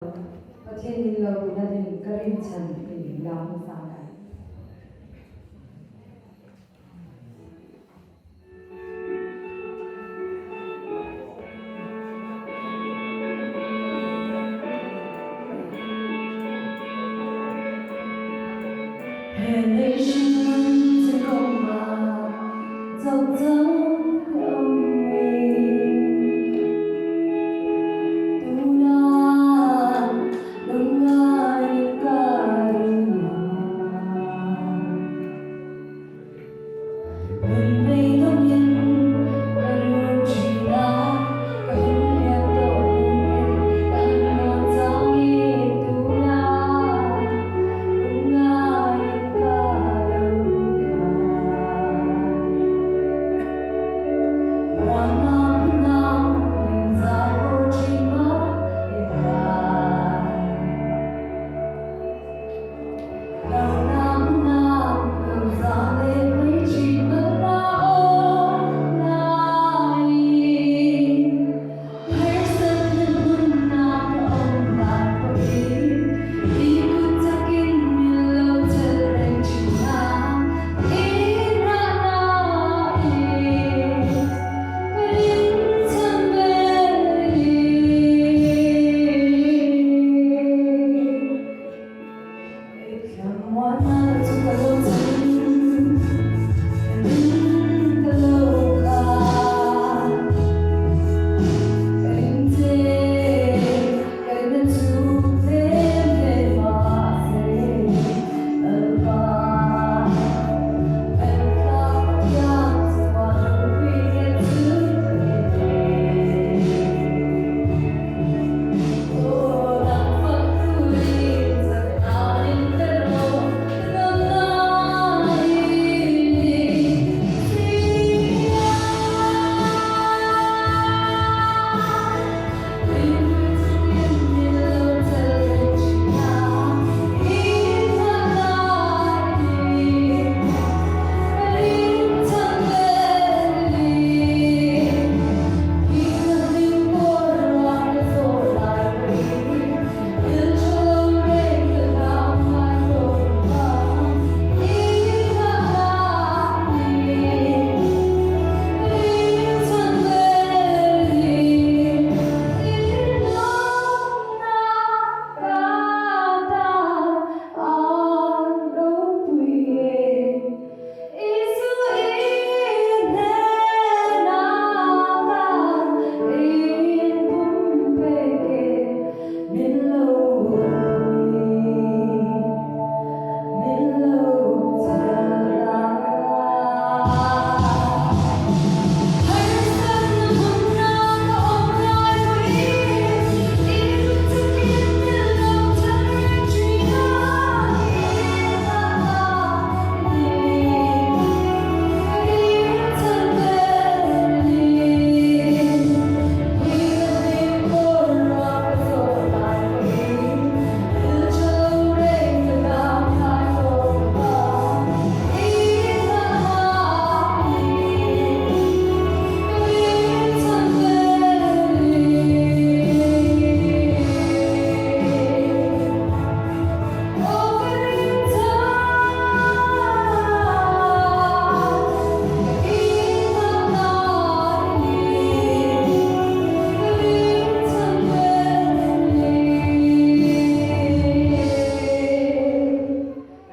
ประเทศนี้เราดูน่าจะมีก็เรียนเชิญหรือร้องให้ฟังกัน เหตุใดฉันจะเข้ามาจับจองคำนี้ดูนาลงง่ายการุณาไม่ต้องยินกันรู้ชีนากันเรียกตัวกันนอนจังอีดูนาลงง่ายการุณาRamam Zao Chima Nam Nam Zale Chima Lao Nai Person Munna Om Lai Pagi Iku Takin Milo Tereng China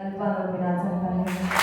Dan para pinasan